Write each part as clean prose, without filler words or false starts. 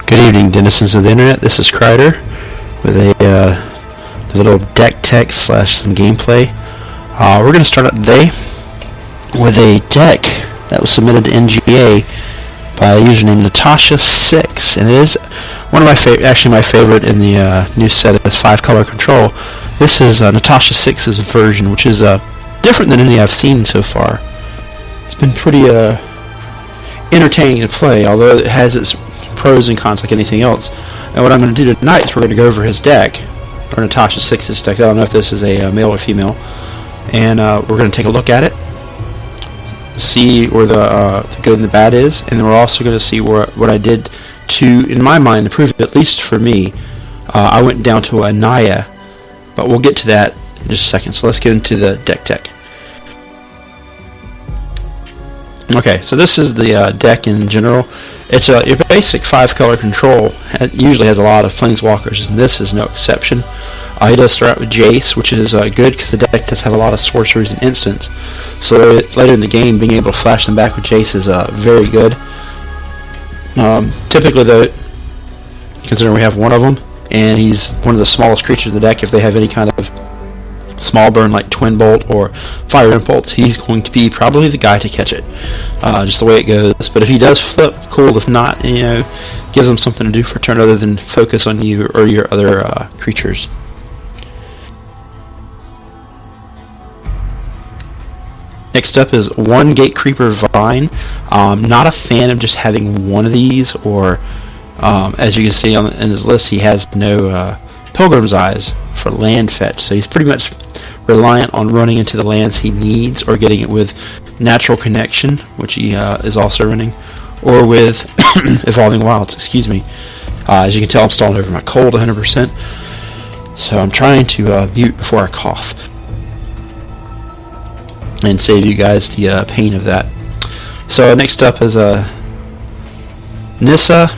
Good evening, denizens of the internet. This is Kreider with a little deck tech / some gameplay. We're going to start out today with a deck that was submitted to NGA by a user named Natasha6, and it is one of my my favorite in the new set is 5-color control. This is Natasha6's version, which is different than any I've seen so far. It's been pretty entertaining to play, although it has its pros and cons like anything else. And what I'm going to do tonight is we're going to go over his deck, or Natasha6's deck. I don't know if this is a male or female, and we're going to take a look at it, see where the good and the bad is, and then we're also going to see what I did to, in my mind, improve it, at least for me. I went down to a Naya, but we'll get to that in just a second. So let's get into the deck tech. Okay, so this is the deck in general. It's your basic 5-color control. It usually has a lot of Planeswalkers, and this is no exception. He does start out with Jace, which is good because the deck does have a lot of sorceries and instants. So later in the game, being able to flash them back with Jace is very good. Typically, though, considering we have one of them, and he's one of the smallest creatures in the deck, if they have any kind of small burn like Twin Bolt or Fire Impulse, he's going to be probably the guy to catch it, just the way it goes. But if he does flip, cool. If not, gives him something to do for a turn other than focus on you or your other creatures. Next up is one Gatecreeper Vine. Not a fan of just having one of these, or as you can see in his list, he has no Pilgrim's Eyes for land fetch, so he's pretty much reliant on running into the lands he needs, or getting it with Natural Connection, which he is also running, or with Evolving Wilds, excuse me. As you can tell, I'm stalling over my cold 100%, so I'm trying to mute before I cough and save you guys the pain of that. So next up is Nissa.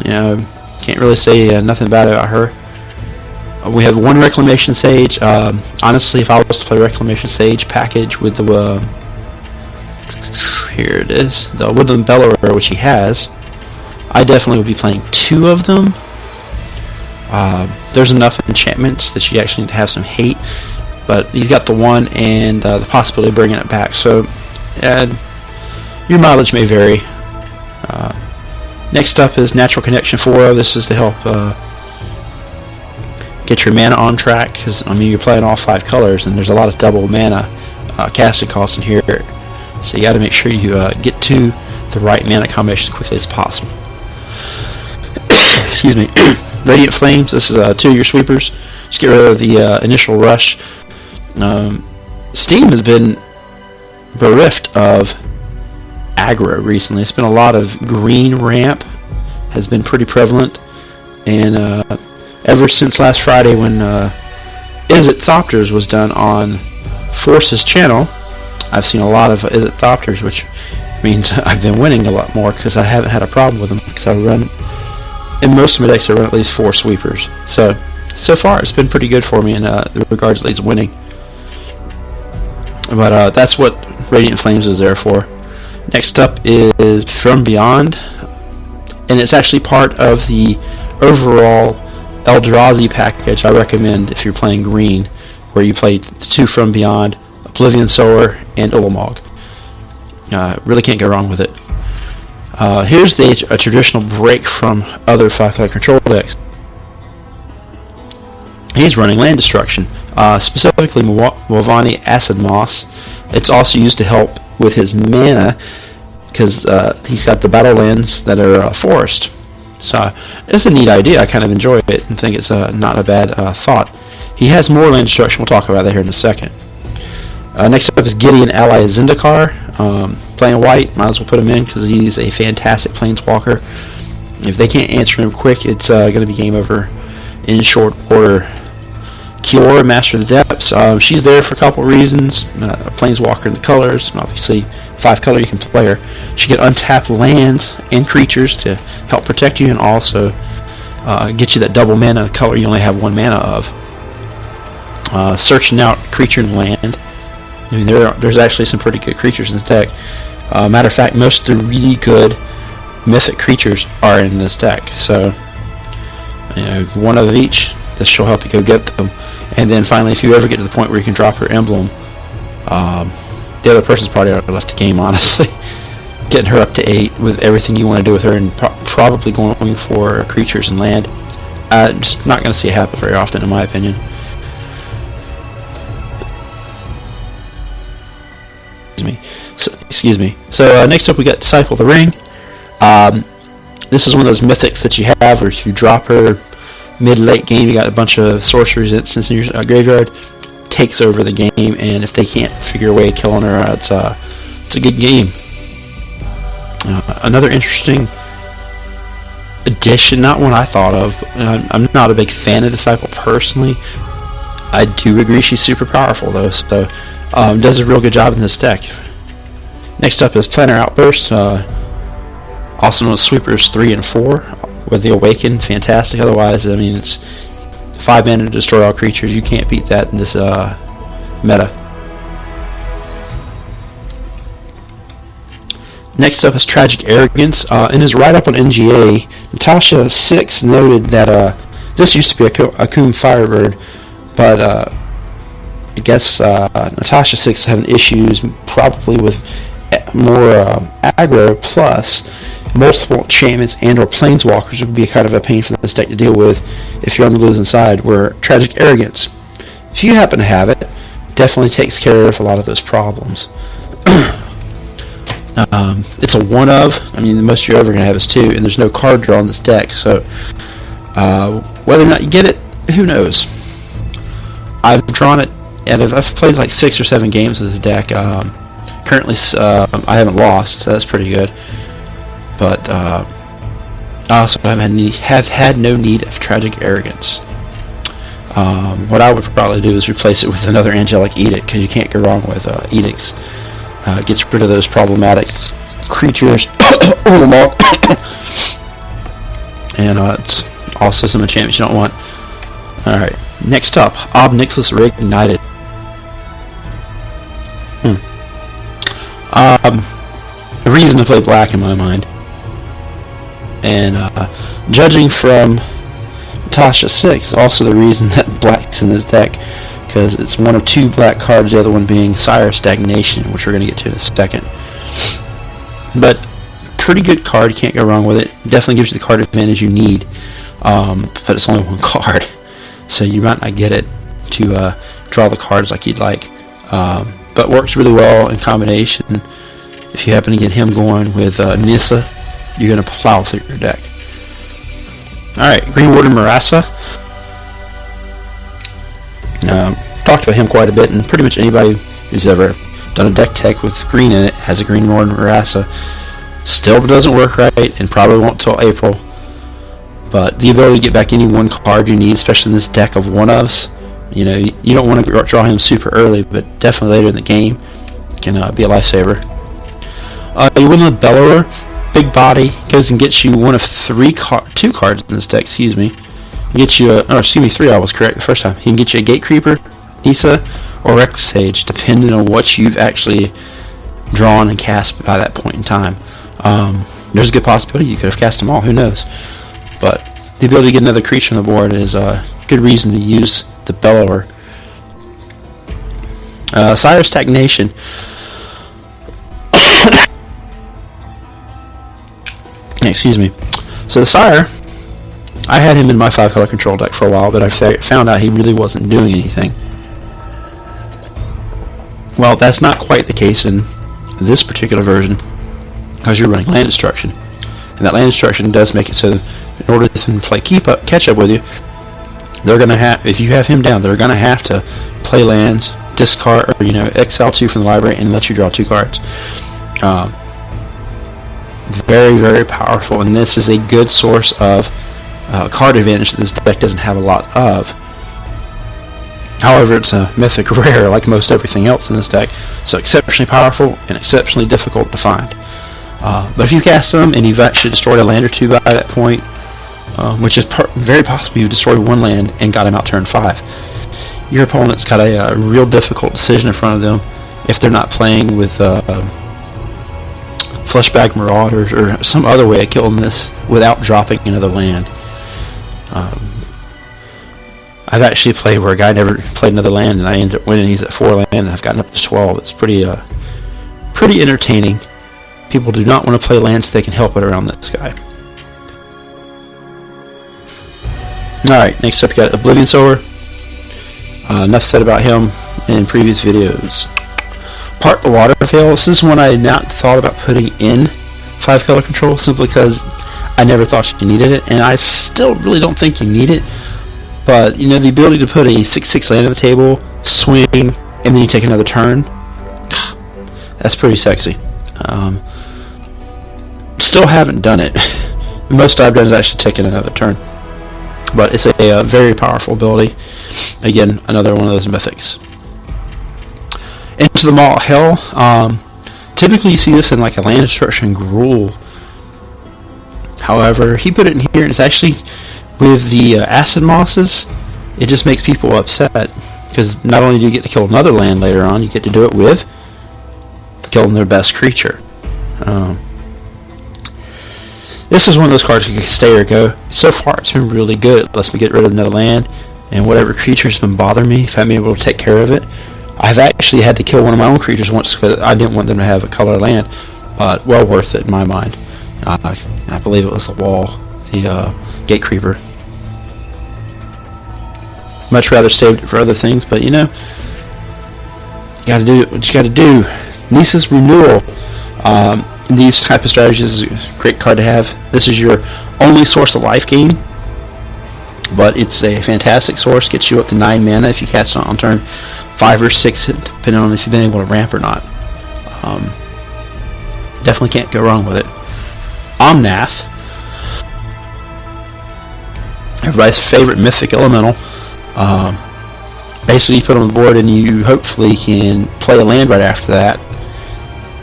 Can't really say nothing bad about her. We have one Reclamation Sage. Honestly, if I was to play Reclamation Sage package with the here it is, the Woodland Bellower, which he has, I definitely would be playing 2 of them. There's enough enchantments that you actually need to have some hate, but he's got the one and the possibility of bringing it back. So your mileage may vary. Next up is Natural Connection 4. This is to help get your mana on track, because you're playing all 5 colors, and there's a lot of double mana casting costs in here, so you got to make sure you get to the right mana combination as quickly as possible. Excuse me. Radiant Flames. This is 2 of your sweepers. Just get rid of the initial rush. Steam has been bereft of aggro recently. It's been a lot of green ramp has been pretty prevalent, and ever since last Friday when Is It Thopters was done on Force's channel, I've seen a lot of Is It Thopters, which means I've been winning a lot more because I haven't had a problem with them, because I run, in most of my decks I run at least 4 sweepers. So far it's been pretty good for me in regards to at least winning. But that's what Radiant Flames is there for. Next up is From Beyond, and it's actually part of the overall Eldrazi package I recommend if you're playing green, where you play the 2 From Beyond, Oblivion Sower, and Ulamog. Really can't go wrong with it. Here's a traditional break from other 5-color control decks. He's running Land Destruction, specifically Mavani Acid Moss. It's also used to help with his mana, because he's got the battle lands that are forest. So it's a neat idea. I kind of enjoy it and think it's not a bad thought. He has more land destruction. We'll talk about that here in a second. Next up is Gideon Ally Zendikar. Playing white, might as well put him in because he's a fantastic Planeswalker. If they can't answer him quick, it's going to be game over in short order. Kiora, Master of the Depths. She's there for a couple reasons. A Planeswalker in the colors, and obviously 5-color you can play her. She can untap lands and creatures to help protect you, and also get you that double mana color you only have 1 mana of. Searching out creature and land. There's actually some pretty good creatures in this deck. Matter of fact, most of the really good mythic creatures are in this deck. So, one of each. This will help you go get them. And then finally, if you ever get to the point where you can drop her emblem, the other person's probably already left the game, honestly. Getting her up to 8 with everything you want to do with her, and probably going for creatures and land. Just not going to see it happen very often, in my opinion. Excuse me. So next up we got Disciple of the Ring. This is one of those mythics that you have where if you drop her mid-late game, you got a bunch of sorceries instants in your graveyard, takes over the game, and if they can't figure a way of killing her, it's a good game. Another interesting addition, not one I thought of. I'm not a big fan of Disciple personally. I do agree she's super powerful though, so does a real good job in this deck. Next up is Planner Outburst, also known as Sweepers 3 and 4, with the Awaken. Fantastic. Otherwise, I mean, it's 5 mana to destroy all creatures. You can't beat that in this meta. Next up is Tragic Arrogance. In his write-up on NGA, Natasha 6 noted that this used to be a Akum Firebird, but I guess Natasha 6 is having issues probably with more aggro, plus multiple enchantments and or planeswalkers would be kind of a pain for this deck to deal with if you're on the losing side, where Tragic Arrogance, if you happen to have it, definitely takes care of a lot of those problems. It's a one of, I mean, the most you're ever going to have is 2, and there's no card draw on this deck, so whether or not you get it, who knows. I've drawn it, and I've played like 6 or 7 games with this deck. Currently, I haven't lost, so that's pretty good. But I also have had no need of Tragic Arrogance. What I would probably do is replace it with another Angelic Edict, because you can't go wrong with edicts. It gets rid of those problematic creatures, and it's also some enchantments you don't want. Alright, next up, Ob Nixilis Reignited. A reason to play black in my mind. And judging from Natasha 6, also the reason that black's in this deck, because it's one of 2 black cards, the other one being Sire Stagnation, which we're going to get to in a second. But pretty good card, you can't go wrong with it. Definitely gives you the card advantage you need, but it's only 1 card, so you might not get it to draw the cards like you'd like. But works really well in combination. If you happen to get him going with Nissa, you're going to plow through your deck. Alright, Green Warden Marasa. Talked about him quite a bit, and pretty much anybody who's ever done a deck tech with green in it has a Green Warden Marasa. Still doesn't work right, and probably won't till April. But the ability to get back any 1 card you need, especially in this deck of one-ofs, you don't want to draw him super early, but definitely later in the game can be a lifesaver. You win with Bellower. Big body, goes and gets you one of 2 cards in this deck, excuse me. Get you a, 3, I was correct the first time. He can get you a Gatecreeper, Nissa, or Rex Sage, depending on what you've actually drawn and cast by that point in time. There's a good possibility you could have cast them all, who knows. But the ability to get another creature on the board is a good reason to use the Bellower. Sire Stagnation. Excuse me. So the Sire, I had him in my 5-color control deck for a while, but I found out he really wasn't doing anything. Well, that's not quite the case in this particular version, because you're running land destruction, and that land destruction does make it so that in order for them to play catch up with you, they're gonna have, if you have him down, they're gonna have to play lands, discard, or exile 2 from the library and let you draw 2 cards. Very, very powerful, and this is a good source of card advantage that this deck doesn't have a lot of. However, it's a mythic rare like most everything else in this deck, so exceptionally powerful and exceptionally difficult to find. But if you cast them and you've actually destroyed a land or 2 by that point, which is very possible you've destroyed 1 land and got him out turn 5, your opponent's got a real difficult decision in front of them if they're not playing with Fleshbag Marauders or some other way of killing this without dropping another land. I've actually played where a guy never played another land, and I ended up winning. He's at 4 land, and I've gotten up to 12. It's pretty entertaining. People do not want to play lands if they can help it around this guy. Alright, next up you got Oblivion Sower. Enough said about him in previous videos. Part the Waterfall. This is one I had not thought about putting in 5-color control, simply because I never thought you needed it, and I still really don't think you need it. But, you know, the ability to put a 6/6 land on the table, swing, and then you take another turn, that's pretty sexy. Still haven't done it. The most I've done is actually taking another turn. But it's a very powerful ability. Again, another one of those mythics. Into the Maw of Hell. Typically you see this in like a land destruction Gruul. However, he put it in here, and it's actually with the acid mosses. It just makes people upset, because not only do you get to kill another land later on, you get to do it with killing their best creature. This is one of those cards you can stay or go. So far it's been really good. It lets me get rid of another land, and whatever creature's been bothering me, if I'm able to take care of it. I've actually had to kill one of my own creatures once because I didn't want them to have a color land, but well worth it in my mind. I believe it was the wall, the Gate Creeper. Much rather saved it for other things, but you know, you gotta do what you gotta do. Nisa's Renewal. These type of strategies is a great card to have. This is your only source of life gain, but it's a fantastic source. Gets you up to 9 mana if you cast it on turn 5 or 6, depending on if you've been able to ramp or not. Definitely can't go wrong with it. Omnath, everybody's favorite mythic elemental. Basically, you put on the board, and you hopefully can play a land right after that,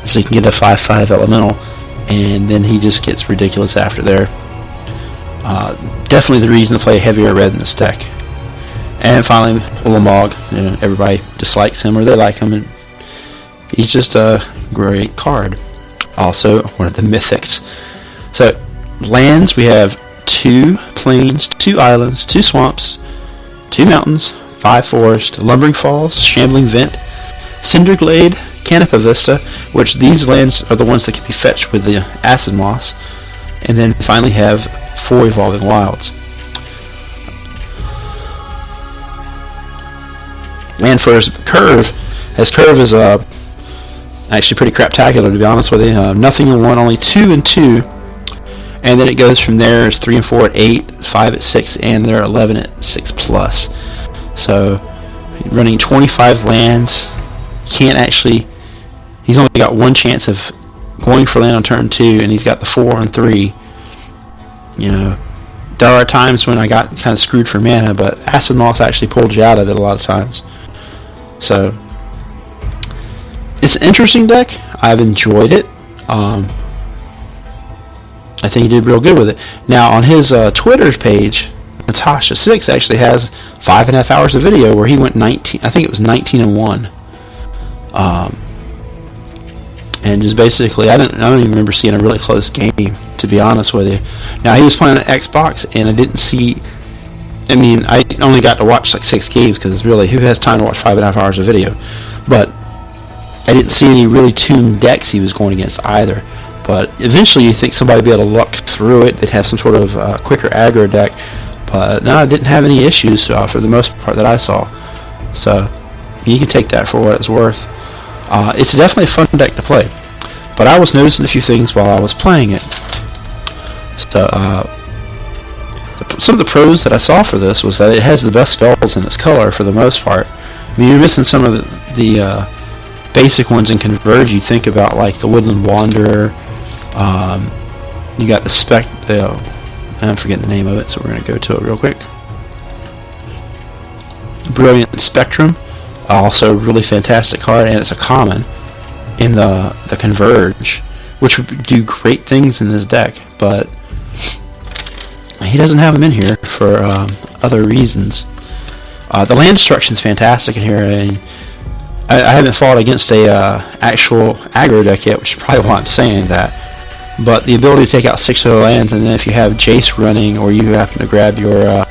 so you can get a 5/5 elemental, and then he just gets ridiculous after there. Definitely the reason to play heavier red in this deck. And finally, Ulamog. You know, everybody dislikes him, or they like him, and he's just a great card. Also, one of the mythics. So, lands, we have 2 plains, 2 islands, 2 swamps, 2 mountains, 5 forests, Lumbering Falls, Shambling Vent, Cinderglade, Canopy Vista, which these lands are the ones that can be fetched with the Acid Moss, and then finally have 4 Evolving Wilds. And for his curve is actually pretty craptacular, to be honest with you. Nothing in 1, only 2 and 2, and then it goes from there. It's 3 and 4 at 8, 5 at 6, and they're 11 at 6+. So running 25 lands, can't actually. He's only got 1 chance of going for land on turn 2, and he's got the 4 on 3. You know, there are times when I got kind of screwed for mana, but Acid Moss actually pulled you out of it a lot of times. So it's an interesting deck. I've enjoyed it. I think he did real good with it. Now on his Twitter page, Natasha6 actually has 5.5 hours of video where he went 19. I think it was 19 and 1. And just basically, I don't even remember seeing a really close game, to be honest with you. Now he was playing on Xbox, and I didn't see. I mean, I only got to watch like 6 games, because really, who has time to watch 5.5 hours of video? But I didn't see any really tuned decks he was going against either. But eventually, you think somebody would be able to look through it. They'd have some sort of quicker aggro deck. But no, I didn't have any issues for the most part that I saw. So you can take that for what it's worth. It's definitely a fun deck to play. But I was noticing a few things while I was playing it. So, some of the pros that I saw for this was that it has the best spells in its color for the most part. I mean, you're missing some of the basic ones in Converge. You think about like the Woodland Wanderer. You got the I'm forgetting the name of it, so we're going to go to it real quick. Brilliant Spectrum, also a really fantastic card, and it's a common in the Converge, which would do great things in this deck, but he doesn't have them in here for other reasons. The land destruction is fantastic in here, and I haven't fought against a actual aggro deck yet, which is probably why I'm saying that. but the ability to take out 6 other lands, and then if you have Jace running or you happen to grab your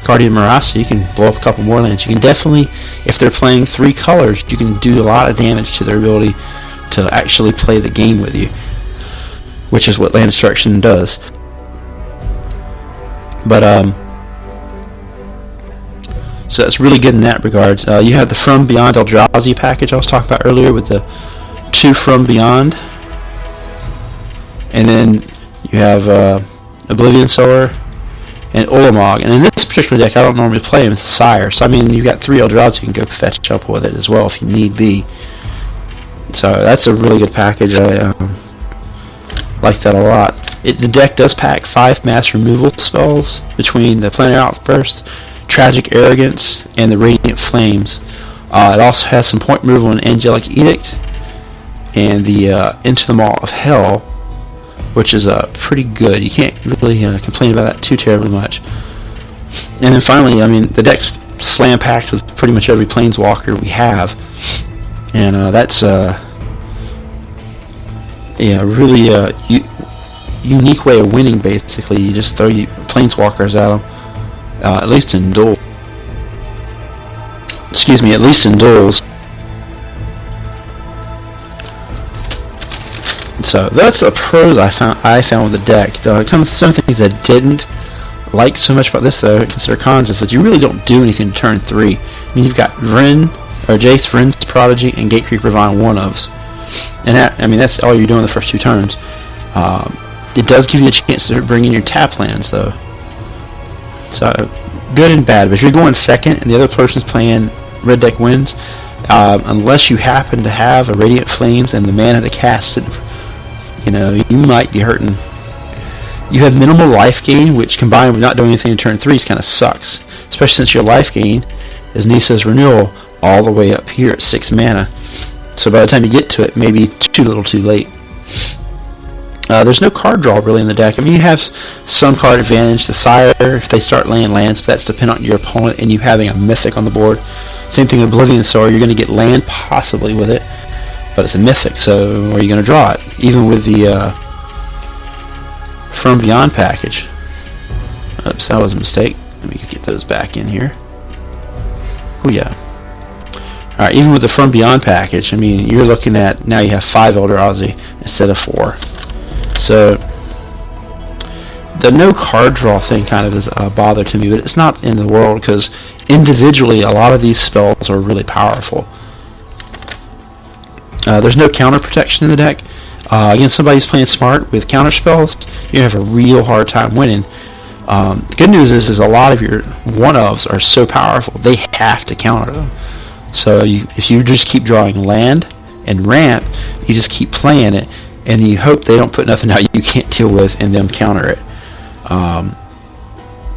Guardian Marasa, you can blow up a couple more lands. You can definitely, if they're playing 3 colors, you can do a lot of damage to their ability to actually play the game with you, which is what land destruction does. But so that's really good in that regard. You have the From Beyond Eldrazi package I was talking about earlier with the 2 From Beyond, and then you have Oblivion Sower and Ulamog. And in this particular deck, I don't normally play him as a Sire, so I mean you've got 3 Eldrazi you can go fetch up with it as well if you need be. So that's a really good package. I like that a lot. The deck does pack 5 mass removal spells between the Planetary Outburst, Tragic Arrogance, and the Radiant Flames. It also has some point removal in Angelic Edict and the Into the Maw of Hell, which is pretty good. You can't really complain about that too terribly much. And then finally, I mean, the deck's slam packed with pretty much every Planeswalker we have, and that's really unique way of winning. Basically, you just throw Planeswalkers at them, at least in duel. Excuse me, at least in duels. So that's the pros I found with the deck. Some things I didn't like so much about this, though, consider cons, is that you really don't do anything to turn 3. I mean, you've got Jace, Vryn's Prodigy, and Gatecreeper Vine one-ofs, and that's all you're doing the first 2 turns. It does give you a chance to bring in your tap lands, though. So good and bad. But if you're going second and the other person's playing red deck wins, unless you happen to have a Radiant Flames and the mana to cast it, you might be hurting. You have minimal life gain, which combined with not doing anything in turn 3 kind of sucks. Especially since your life gain is Nisa's Renewal all the way up here at 6 mana. So by the time you get to it, maybe too little too late. There's no card draw really in the deck. I mean, you have some card advantage. The Sire, if they start laying lands, but that's dependent on your opponent and you having a Mythic on the board. Same thing with Oblivion Sower. You're going to get land possibly with it, but it's a Mythic, so are you going to draw it? Even with the From Beyond package. Oops, that was a mistake. Let me get those back in here. Oh yeah. Alright, even with the From Beyond package, I mean, you're looking at, now you have 5 Eldrazi instead of 4. So, the no card draw thing kind of is a bother to me, but it's not in the world, because individually a lot of these spells are really powerful. There's no counter protection in the deck. Against somebody who's playing smart with counter spells, you have a real hard time winning. The good news is a lot of your one-ofs are so powerful, they have to counter them. So if you just keep drawing land and ramp, you just keep playing it, and you hope they don't put nothing out you can't deal with and then counter it.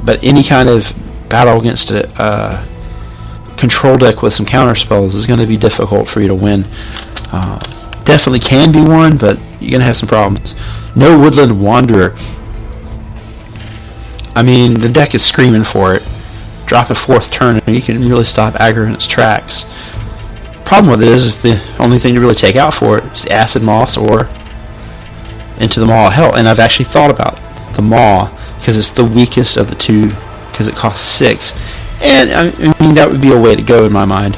But any kind of battle against a control deck with some counter spells is going to be difficult for you to win. Definitely can be won, but you're going to have some problems. No Woodland Wanderer. I mean, the deck is screaming for it. Drop a 4th turn and you can really stop aggro in its tracks. Problem with it is the only thing to really take out for it is the Acid Moss or Into the Maw of Hell. And I've actually thought about the Maw because it's the weakest of the 2 because it costs 6. And I mean, that would be a way to go in my mind.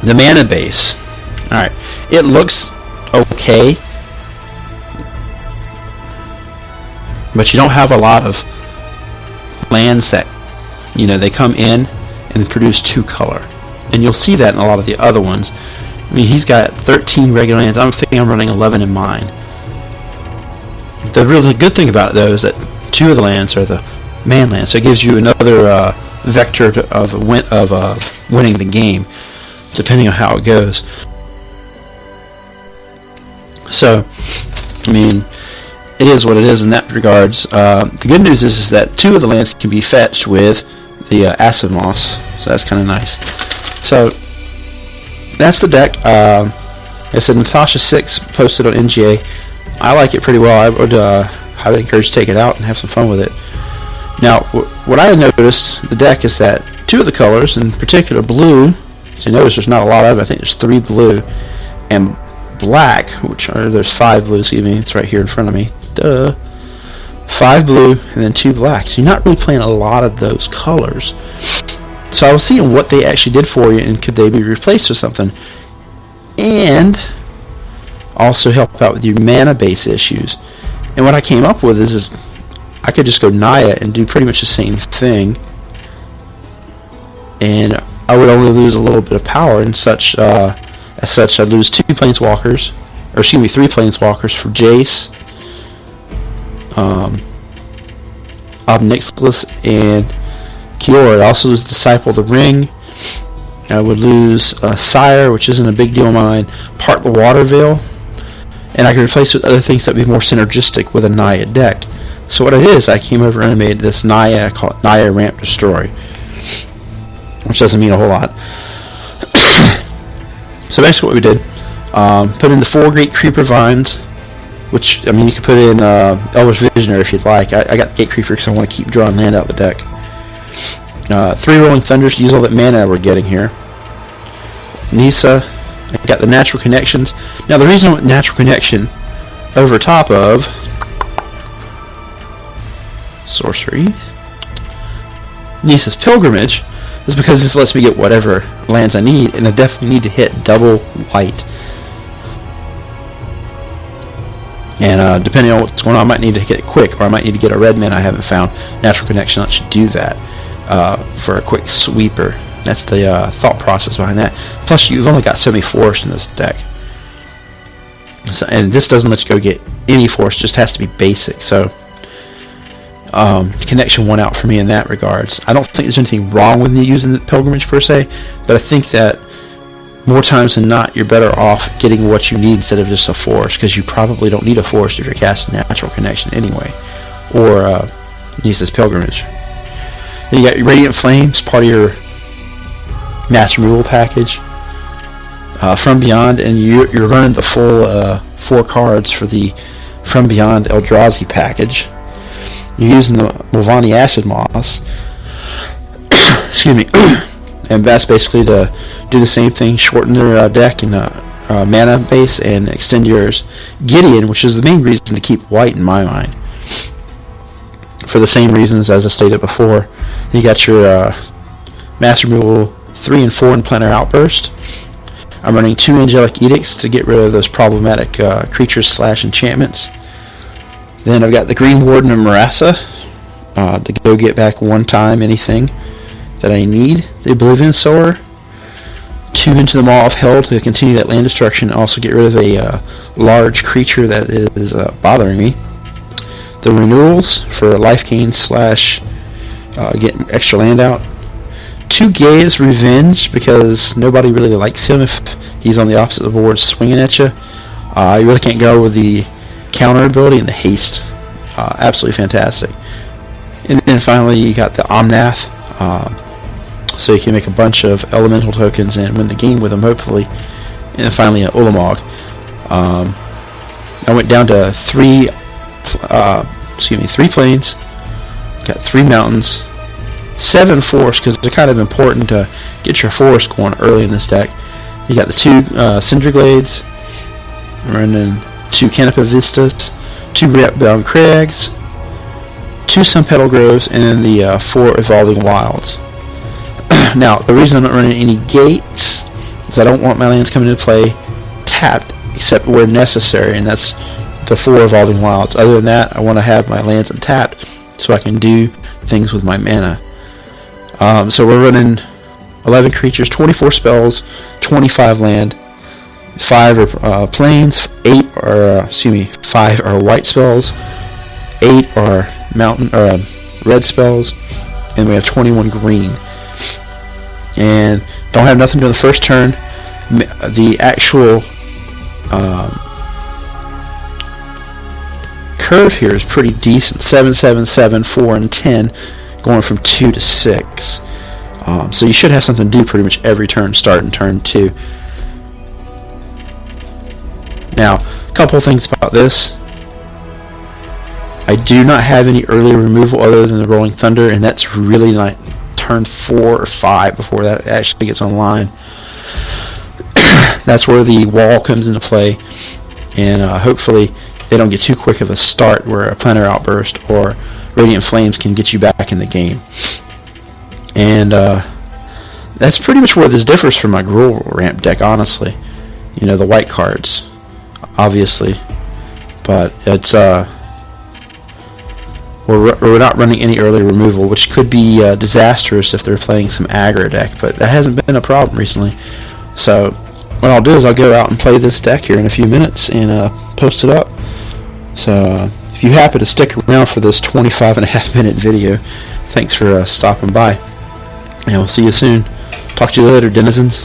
The mana base. Alright, it looks okay, but you don't have a lot of lands that, they come in and produce 2 color. And you'll see that in a lot of the other ones. I mean, he's got 13 regular lands. I'm thinking I'm running 11 in mine. The really good thing about it, though, is that 2 of the lands are the man lands, so it gives you another vector of winning the game, depending on how it goes. So, I mean, it is what it is in that regards. The good news is that 2 of the lands can be fetched with the Acid Moss, so that's kind of nice. So, that's the deck. I said Natasha 6 posted on NGA. I like it pretty well. I would highly encourage you to take it out and have some fun with it. Now, what I noticed the deck is that 2 of the colors, in particular blue, as you notice there's not a lot of it. I think there's 3 blue, and black, there's 5 blue, excuse me, it's right here in front of me. Duh. 5 blue and then 2 black. So you're not really playing a lot of those colors. So I was seeing what they actually did for you and could they be replaced with something. And also help out with your mana base issues. And what I came up with is I could just go Naya and do pretty much the same thing. And I would only lose a little bit of power and such. As such, I'd lose 2 Planeswalkers, or excuse me, 3 Planeswalkers for Jace, Obnixilis, and Kiora. I'd also lose Disciple of the Ring. I would lose Sire, which isn't a big deal of mine, Part the Water Veil, and I could replace it with other things that would be more synergistic with a Naya deck. So what it is, I came over and made this Naya, I call it Naya Ramp Destroy, which doesn't mean a whole lot. So basically what we did, put in the 4 Great Creeper Vines, which, I mean, you could put in Elvish Visionary if you'd like. I got Gate Creeper because I want to keep drawing land out of the deck. 3 Rolling Thunders to use all that mana we're getting here. Nisa, I got the Natural Connections. Now the reason I went Natural Connection over top of Sorcery, Nisa's Pilgrimage, is because this lets me get whatever lands I need, and I definitely need to hit double white. And depending on what's going on, I might need to get it quick, or I might need to get a red mana I haven't found. Natural Connection lets you do that for a quick sweeper. That's the thought process behind that. Plus, you've only got so many forests in this deck. So, and this doesn't let you go get any forest, just has to be basic. So, connection won out for me in that regards. I don't think there's anything wrong with me using the Pilgrimage per se, but I think that more times than not, you're better off getting what you need instead of just a forest, because you probably don't need a forest if you're casting Natural Connection anyway, or Nisa's Pilgrimage. Then you got your Radiant Flames, part of your Mass Removal package. From Beyond, and you're running the full 4 cards for the From Beyond Eldrazi package. You're using the Mulvaney Acid Moss. Excuse me. And that's basically to do the same thing, shorten their deck and mana base, and extend yours. Gideon, which is the main reason to keep white in my mind, for the same reasons as I stated before. You got your Mass Removal 3 and 4 in Planner Outburst. I'm running 2 Angelic Edicts to get rid of those problematic creatures / enchantments. Then I've got the Green Warden of Marassa to go get back 1 time anything that I need. The Oblivion Sower. 2 into the Maw of Hell to continue that land destruction, and also get rid of a large creature that is bothering me. The Renewals for life gain / getting extra land out. 2 Gaia's Revenge, because nobody really likes him if he's on the opposite of the board swinging at you. You really can't go with the counter ability and the haste. Absolutely fantastic. And then finally you got the Omnath, so you can make a bunch of elemental tokens and win the game with them, hopefully. And then finally an Ulamog. I went down to 3 plains, got 3 mountains, 7 forests, because they're kind of important to get your forest going early in this deck. You got the 2 Cinder Glades, and then 2 Canopy Vistas, 2 Bound Crags, 2 Sun Petal Groves, and then the 4 Evolving Wilds. Now, the reason I'm not running any gates is I don't want my lands coming into play tapped, except where necessary, and that's the 4 Evolving Wilds. Other than that, I want to have my lands untapped so I can do things with my mana. So we're running 11 creatures, 24 spells, 25 land, 5 are plains, 5 are white spells, 8 are mountain red spells, and we have 21 green. And don't have nothing to do the first turn. The actual curve here is pretty decent. 7, 7, 7, 4, and 10, going from 2 to 6. So you should have something to do pretty much every turn, starting turn 2. Now, a couple things about this. I do not have any early removal other than the Rolling Thunder, and that's really like turn 4 or 5 before that actually gets online. that's where the wall comes into play, and hopefully they don't get too quick of a start where a Planetary Outburst or Radiant Flames can get you back in the game. And that's pretty much where this differs from my Gruul ramp deck, honestly. You know, the white cards, obviously, but it's we're not running any early removal, which could be disastrous if they're playing some aggro deck, but that hasn't been a problem recently. So what I'll do is I'll go out and play this deck here in a few minutes and post it up. So if you happen to stick around for this 25.5-minute video, thanks for stopping by, and we'll see you soon. Talk to you later, Denizens.